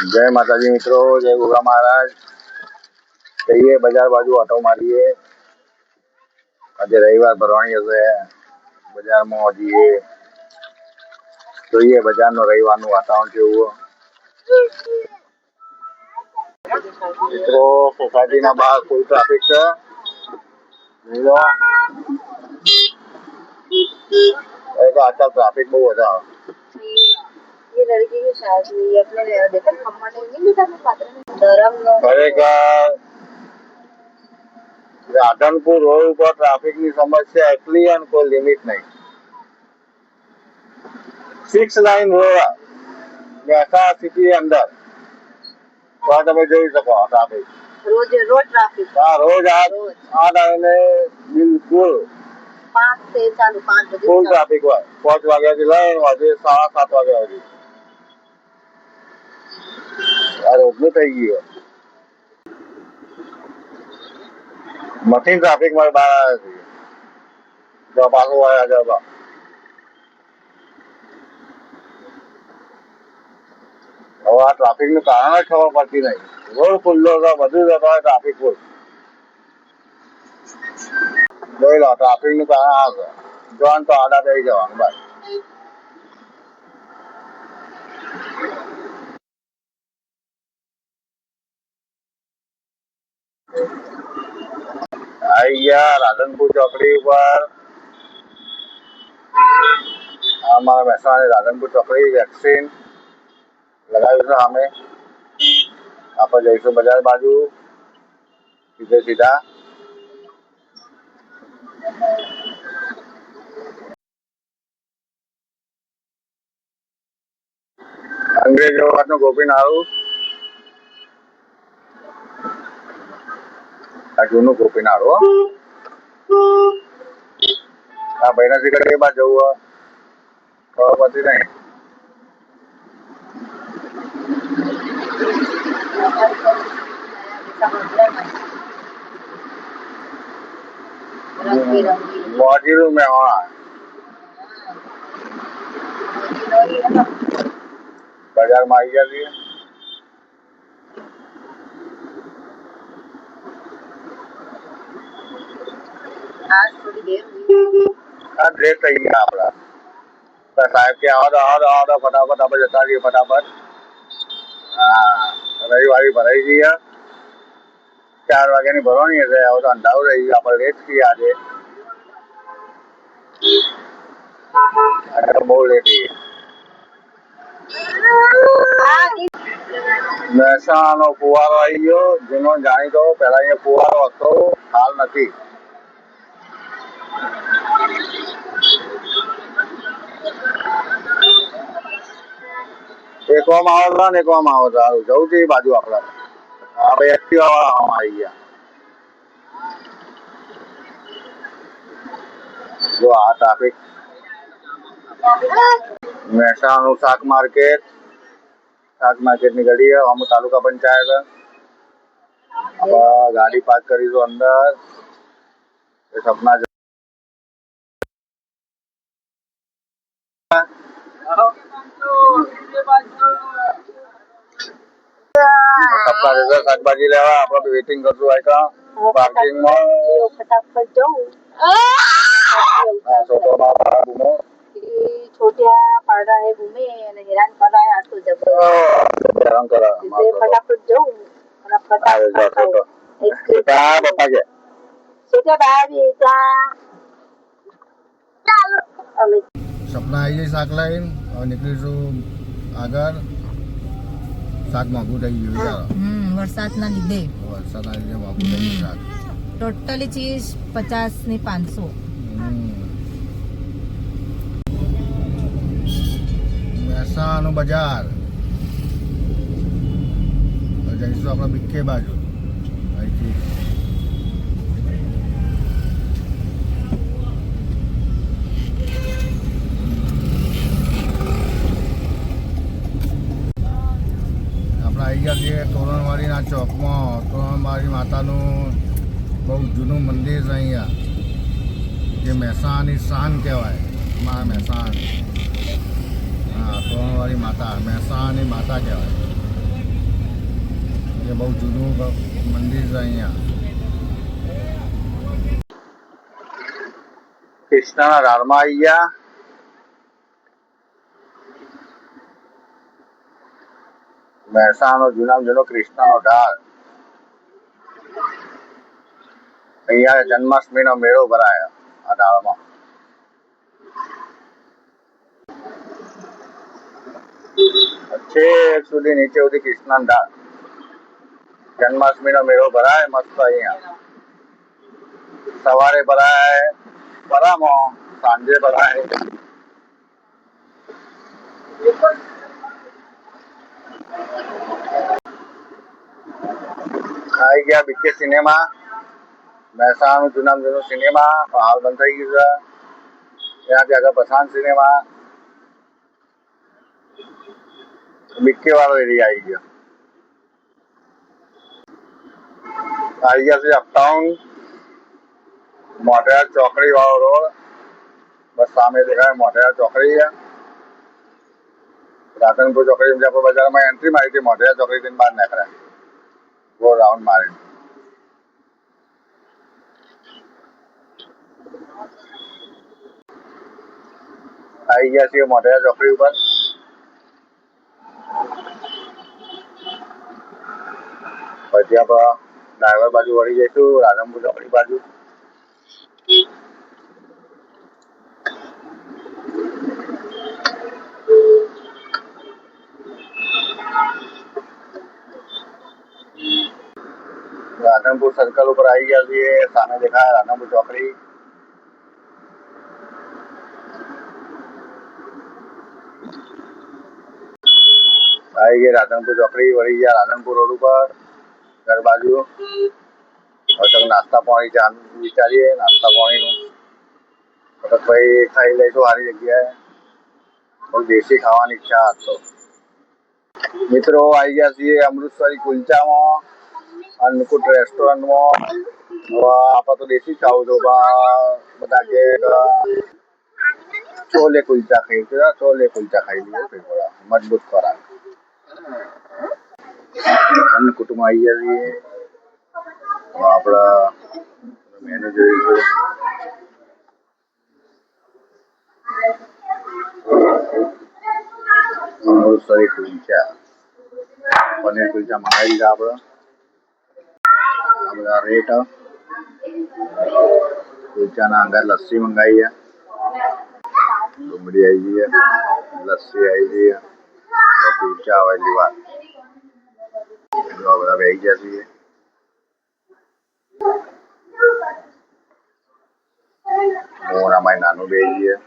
जय माताजी मित्रों, जय गोगा महाराज। कहिए बजार बाजू ऑटो मारिए। आज रविवार भरवाणी हशे बजार में हजीए જોઈએ બજારનું રવિવારનું વાતાવરણ કેવું મિત્રો। સોસાયટીના બહાર ફૂલ ટ્રાફિક છે। આજકાલ ટ્રાફિક બહુ વધારે। ये लड़की की शादी हुई अपने देखा खम्मा नहीं दिखा मैं पात्र में धर्म ખરેખર રાધનપુર રોડ ઉપર ટ્રાફિકની સમસ્યા એટલી અને કોઈ લિમિટ નહીં। 6 લાઈન રોડ મહેસાણા સિટી અંદર તો તમે જોઈ શકો ટ્રાફિક रोज रोज ट्रैफिक हाँ रोज आ टाइमे बिल्कुल 5 से चालू 5 बजे फूल ट्राफिक હોય 5 વાગ્યાથી લઈને આજે 7:30 વાગ્યા સુધી આ રોડનું થઈ ગયું। મશીન ટ્રાફિક માં બહાર આવ્યા છે જો પાછું આવ્યા જવા હવે આ ટ્રાફિકનું કારણ જ ખબર પડતી નહીં। રોડ ખુલ્લો છે બધું જતો હોય ટ્રાફિક ફૂલ જોઈ લો ટ્રાફિકનું કારણ આ છે જોન તો આડા થઈ જવાનું બસ। आई गया राधनपुर चौकड़ी पर हमारा महेसाणा राधनपुर चौकड़ी वेक्सिन लगाव्યું છે અમે આપણે જઈશું બજાર બાજુ સીધે સીધા। અંગ્રેજ વખતનું ગોપીનાળું આ જૂનું ગોપીનાળું આ ભાઈના શિખર એ બાજુ જવું ખબર પડતી નહીં। मोजीरू में होना बाजार में आई जाती है। आज थोड़ी देर हुई लेट થઈ ગયા આપડા સાહેબ કે આવો ફટાફટ આપણે જતા રહીએ ફટાફટ। હા રવિવારી ભરાઈ ગઈ 4 વાગ્યાની ભરવાની હશે હવે તો અંધારું રહી ગયું આપણે લેટ છીએ આજે બહુ લેટ થઈ મહેસાણાનો ફુવારો આવી ગયો જેનો જાણીતો પહેલા અહીંયા ફુવારો હતો હાલ નથી। એકવામાં આવતા ને એકવામાં આવતા જવું છે એ બાજુ આપણે આપણે એક્ટિવા વાળા આવી ગયા જો આ ટ્રાફિક મહેસાણાનું શાક માર્કેટની ગળી અમુક તાલુકા પંચાયત ગાડી પાર્ક કરીશું અંદર સપના સપના જશે શાકભાજી લેવા આપણે વેઇટિંગ કરશું આયકા પાર્કિંગ માં फटाफट जाऊं छोटिया पाड़ा है घूमे हैरान कर रहा है आज तो जब हैरान करा फटाफट जाऊं पप्पा के छोटा बाबी का સપના આવી જાય શાક લઈને હવે નીકળીશું આગળ શાક મોંઘું થઈ ગયું વરસાદના લીધે મોંઘું થઈ ગયું શાક ટોટલી ચીઝ 50 ની 500 મહેસાણાનું બજાર જઈશું આપણે બીકે બાજુ અહીંથી આવી ગયા છીએ તોરણવાડીના ચોકમાં। તોરણવાડી માતાનું બહુ જૂનું મંદિર છે અહીંયા જે મહેસાણાની શાન કહેવાય મા મહેસાણા। હા તોરણવાડી માતા મહેસાણાની માતા કહેવાય। કે બહુ જૂનું મંદિર છે અહીંયા. કૃષ્ણના ધારમાં આવી ગયા. મહેસાણાનો જૂનામાં જૂનો કૃષ્ણનો ઢાળ. અહીંયા જન્માષ્ટમીનો મેળો ભરાય આ ઢાળમાં. છેક સુધી નીચે સુધી કૃષ્ણના ઢાળ. જન્માષ્ટમીનો મેળો ભરાય મસ્ત અહીંયા. સવારે ભરાય બરામાં, સાંજે ભરાય. આવી ગયા બીકે સિનેમા. મહેસાણાનું જૂનામાં જૂનું સિનેમા હાલ બંધ થઈ ગયું છે. ત્યાંથી આગળ પઠાણ સિનેમા. બીકે વાળો એરિયા આવી ગયો. આવી ગયા છે અપટાઉન મોઢેરા ચોકડી વાળો રોડ. બસ સામે દેખાય મોઢેરા ચોકડી. રાધનપુર ચોકડી આપણે બજારમાં એન્ટ્રી મારી હતી. મોઢેરા ચોકડીથી બહાર નીકળ્યા ગોળ રાઉન્ડ મારી. આવી ગયા છીએ મોઢેરા ચોકડી ઉપર. પછી આપણે ડ્રાઈવર બાજુ વળી જઈશું રાધનપુર ચોકડી બાજુ. રાધનપુર સર્કલ ઉપર આવી ગયા છીએ. સામે દેખાય રાધનપુર ચોકડી. આવી ગઈ રાધનપુર ચોકડી. વળી ગયા રાધનપુર રોડ ઉપર ઘર બાજુ. હવે તમે નાસ્તા પાણી ચા વિચારીએ નાસ્તા પાણીનું. તો ભાઈ ખાઈ લઈશું સારી જગ્યાએ. બહુ દેશી ખાવાની ઈચ્છા હતો. મિત્રો આવી ગયા છીએ અમૃતસરી કુલચામાં, અન્નકૂટ રેસ્ટોરન્ટમાં. આપણે તો દેશી ખાવું તો બધા કે છોલે કુલચા ખાઈ છે. છોલે કુલચા ખાઈ લીધું મજબૂત ખોરાક. અન્નકૂટમાં આવી ગયા છીએ. આપણા મેનુ જોઈશું. અમૃતસરી કુલચા, પનીર કુલચા મંગાવી દીધા આપણે. આ બધા રેટ. કુલચાના અંદર લસ્સી મંગાવી છે. ડુંગળી આવી ગઈ, લસ્સી આવી ગઈ, કુલચા આવેલી વાત. બધા બેસી ગયા છીએ. મોરામાં નાનું બેસી ગયે.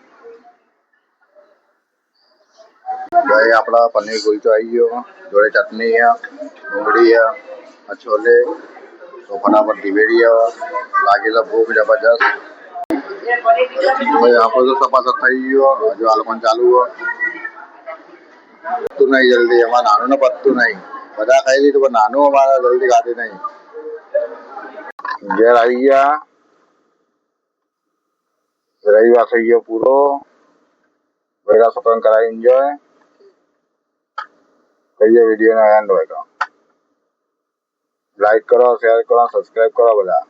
આપડા પનીર કુલચો આવી ગયો. જોડે ચટણી, ડુંગળી, છોલે. તો ફટાફટ દિવેડી લાગેલો ભૂખ જબરજસ્ત. આપડે તો સપાસપ થઈ ગયો. હજુ આ લોકો ચાલુ પતું નહીં જલ્દી. એમાં નાનું ને પતતું નહીં. બધા ખાઈ લીધું પણ નાનું અમારા જલ્દી ખાતી નહીં. ઘેર આવી ગયા. રવિવાર થઈ ગયો પૂરો. વેરા સપન કરાવી એન્જોય કરીએ. વિડીયોનો એન્ડ હોય તો લાઈક કરો, શેર કરો, સબસ્ક્રાઈબ કરો બધા.